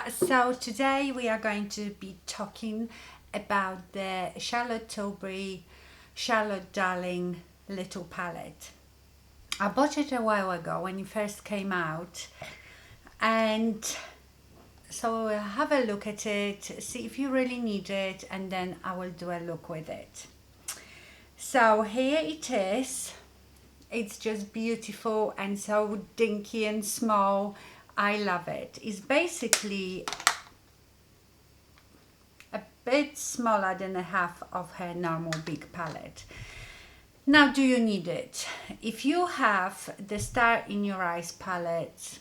So today we are going to be talking about the Charlotte Tilbury Charlotte Darling little palette. I bought it a while ago when it first came out, and so we'll have a look at it, see if you really need it, and then I will do a look with it. So here it is. It's just beautiful and so dinky and small. I love it. It's basically a bit smaller than a half of her normal big palette. Now, do you need it? If you have the Star in Your Eyes palette,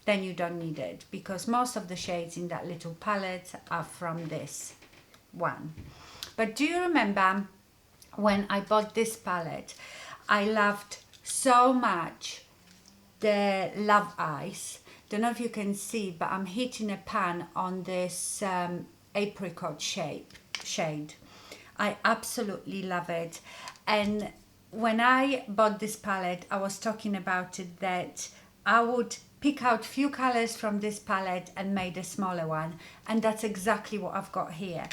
then you don't need it, because most of the shades in that little palette are from this one. But do you remember when I bought this palette, I loved so much the Love Eyes. Don't know if you can see, but I'm heating a pan on this apricot shade. I absolutely love it. And when I bought this palette, I was talking about it that I would pick out few colors from this palette and made a smaller one, and that's exactly what I've got here.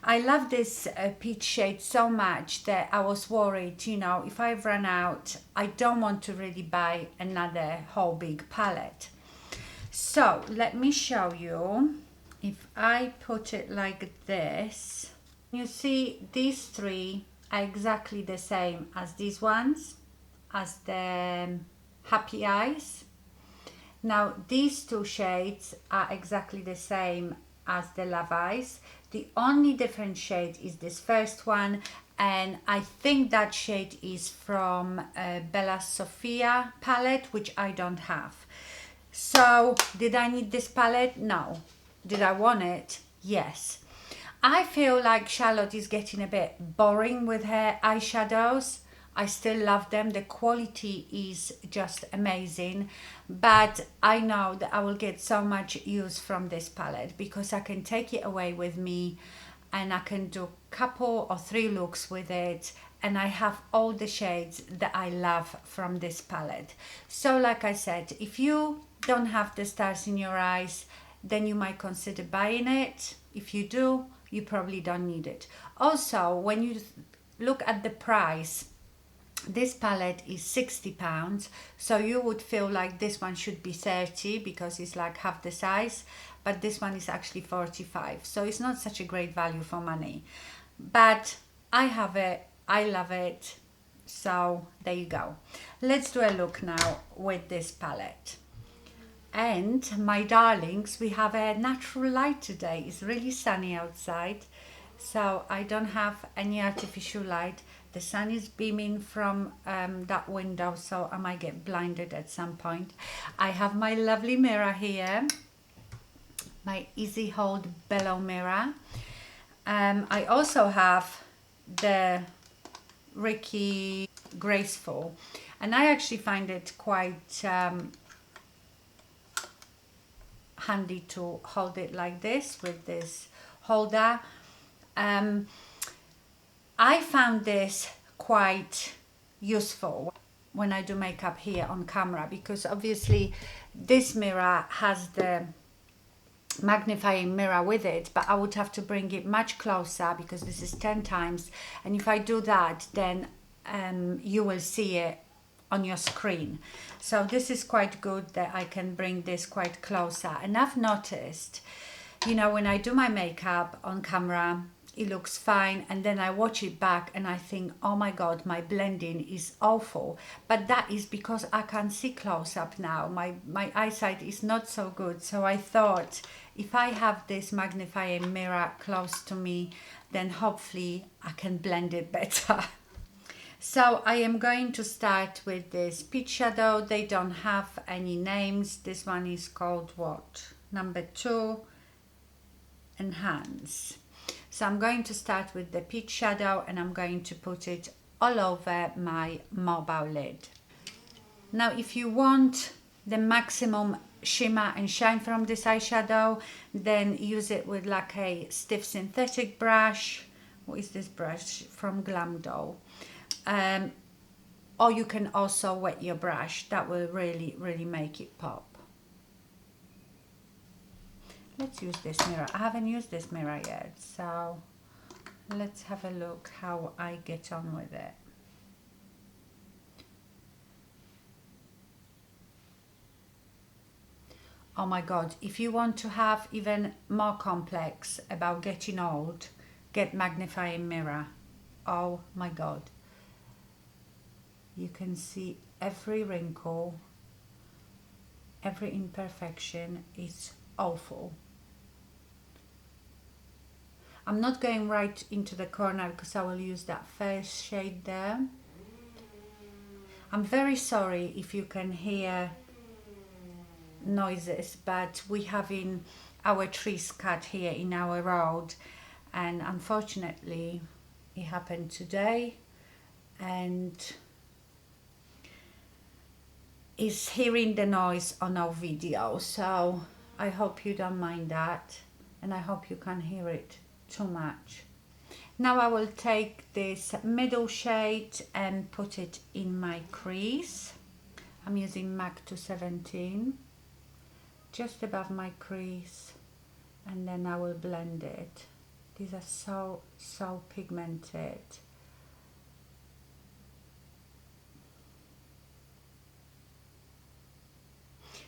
I love this peach shade so much that I was worried, you know, if I've run out, I don't want to really buy another whole big palette. So let me show you. If I put it like this, you see these three are exactly the same as these ones, as the Happy Eyes. Now these two shades are exactly the same as the Love Eyes. The only different shade is this first one, and I think that shade is from Bella Sofia palette, which I don't have. So did I need this palette? No. Did I want it? Yes. I feel like Charlotte is getting a bit boring with her eyeshadows. I still love them. The quality is just amazing. But I know that I will get so much use from this palette, because I can take it away with me and I can do a couple or 3 looks with it. And I have all the shades that I love from this palette. So like I said, if you don't have the Stars in Your Eyes, then you might consider buying it. If you do, you probably don't need it. Also, when you look at the price, this palette is £60, so you would feel like this one should be 30 because it's like half the size, but this one is actually 45, so it's not such a great value for money. But I have it, I love it, so there you go. Let's do a look now with this palette. And my darlings, we have a natural light today. It's really sunny outside, so I don't have any artificial light. The sun is beaming from that window, so I might get blinded at some point. I have my lovely mirror here, my Easy Hold Bellow mirror. I also have the RIKI Graceful, and I actually find it quite handy to hold it like this with this holder. I found this quite useful when I do makeup here on camera, because obviously this mirror has the magnifying mirror with it, but I would have to bring it much closer because this is 10 times, and if I do that, then you will see it on your screen. So this is quite good that I can bring this quite closer. And I've noticed, you know, when I do my makeup on camera, it looks fine, and then I watch it back and I think, oh my god, my blending is awful. But that is because I can't see close up now. My eyesight is not so good, so I thought if I have this magnifying mirror close to me, then hopefully I can blend it better. So I am going to start with this peach shadow. They don't have any names. This one is called what? Number 2, Enhance. So I'm going to start with the peach shadow, and I'm going to put it all over my mobile lid. Now, if you want the maximum shimmer and shine from this eyeshadow, then use it with like a stiff synthetic brush. What is this brush? From Glam Doll. Or you can also wet your brush. That will really make it pop. let's use this mirror. I haven't used this mirror yet, so let's have a look how I get on with it. Oh my God, if you want to have even more complex about getting old, get magnifying mirror. Oh my God. You can see every wrinkle, every imperfection. Is awful. I'm not going right into the corner because I will use that first shade there. I'm very sorry if you can hear noises, but we having our trees cut here in our road, and unfortunately it happened today, and is hearing the noise on our video, so I hope you don't mind that, and I hope you can't hear it too much. Now I will take this middle shade and put it in my crease. I'm using MAC 217, just above my crease, and then I will blend it. These are so pigmented.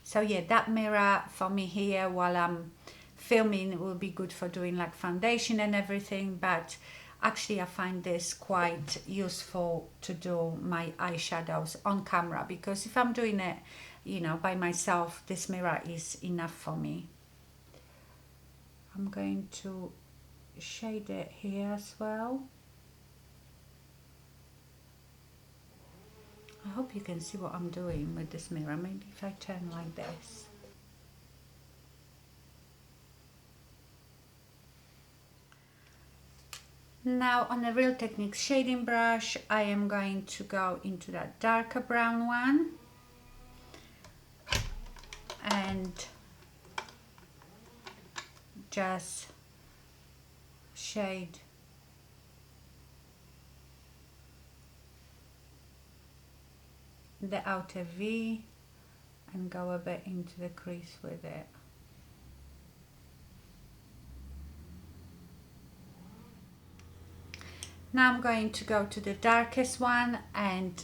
So yeah, that mirror for me here while I'm filming will be good for doing like foundation and everything, but actually I find this quite useful to do my eyeshadows on camera, because if I'm doing it, you know, by myself, this mirror is enough for me. I'm going to shade it here as well. I hope you can see what I'm doing with this mirror. Maybe if I turn like this. Now on a Real Techniques shading brush, I am going to go into that darker brown one and just shade the outer V and go a bit into the crease with it. Now I'm going to go to the darkest one and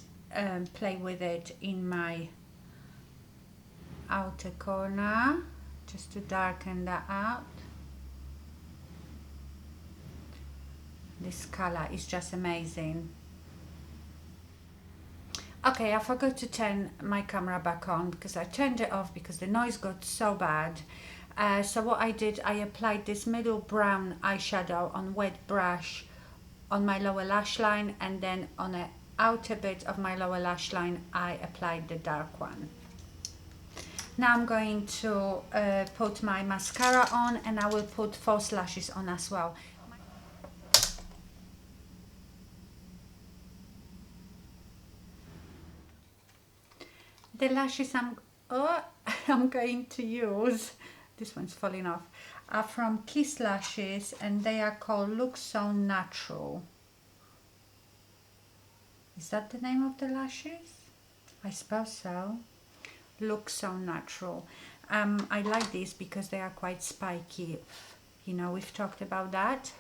play with it in my outer corner, just to darken that out. This color is just amazing. Okay, I forgot to turn my camera back on because I turned it off because the noise got so bad. So what I did, I applied this middle brown eyeshadow on wet brush on my lower lash line, and then on the outer bit of my lower lash line I applied the dark one. Now I'm going to put my mascara on, and I will put false lashes on as well. The lashes I'm going to use, this one's falling off, are from Kiss Lashes, and they are called Look So Natural. Is that the name of the lashes? I suppose so. Look So Natural. I like these because they are quite spiky. You know, we've talked about that.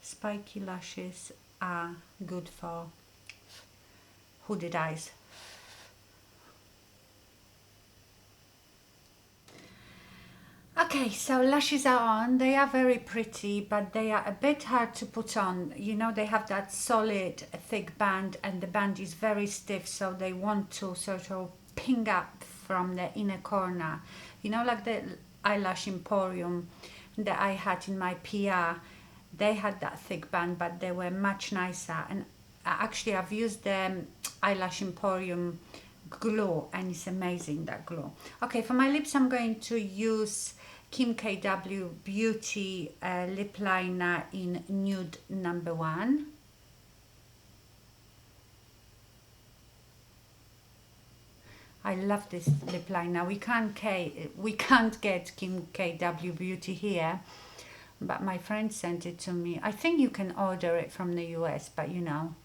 Spiky lashes are good for hooded eyes. Okay, so lashes are on. They are very pretty, but they are a bit hard to put on. You know, they have that solid, thick band, and the band is very stiff, so they want to sort of ping up from the inner corner. You know, like the Eyelash Emporium that I had in my PR. They had that thick band, but they were much nicer. And actually, I've used the Eyelash Emporium glue, and it's amazing, that glue. Okay, for my lips, I'm going to use Kim KW Beauty lip liner in nude number 1. I love this lip liner. We can't get Kim KW Beauty here, but my friend sent it to me. I think you can order it from the US, but you know,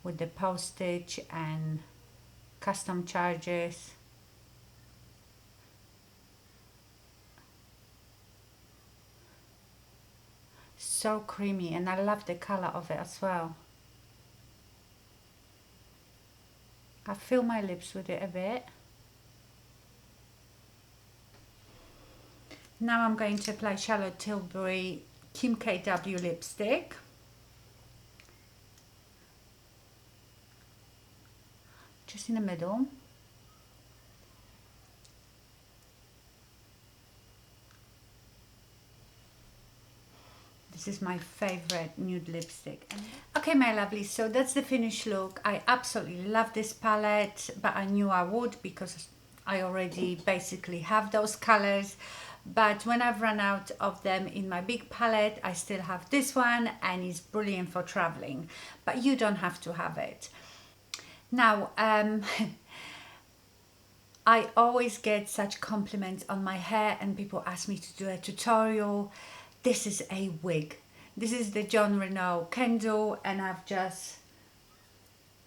with the postage and custom charges. So creamy, and I love the color of it as well. I fill my lips with it a bit. Now I'm going to apply Charlotte Tilbury Kim KW lipstick. Just in the middle. This is my favorite nude lipstick. Okay, my lovely, so that's the finished look. I absolutely love this palette, but I knew I would because I already basically have those colors. But when I've run out of them in my big palette, I still have this one, and it's brilliant for traveling, but you don't have to have it. Now, I always get such compliments on my hair, and people ask me to do a tutorial. This is a wig. This is the Jon Renau Kendall, and I've just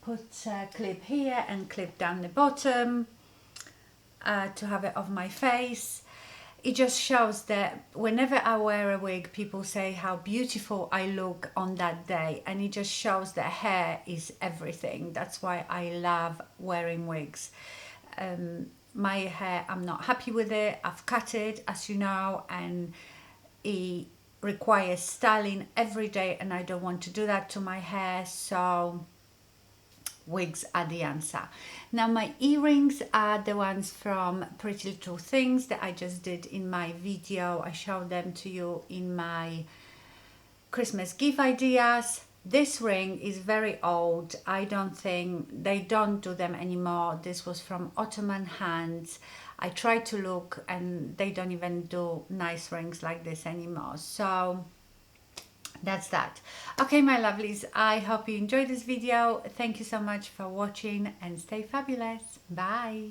put a clip here and clip down the bottom to have it off my face. It just shows that whenever I wear a wig, people say how beautiful I look on that day, and it just shows that hair is everything. That's why I love wearing wigs. My hair, I'm not happy with it. I've cut it, as you know, and it requires styling every day, and I don't want to do that to my hair, so wigs are the answer. Now my earrings are the ones from Pretty Little Things that I just did in my video. I showed them to you in my Christmas gift ideas. This ring is very old. I don't think they don't do them anymore. This was from Ottoman hands. I tried to look, and they don't even do nice rings like this anymore. So that's that. Okay, my lovelies, I hope you enjoyed this video. Thank you so much for watching, and stay fabulous. Bye.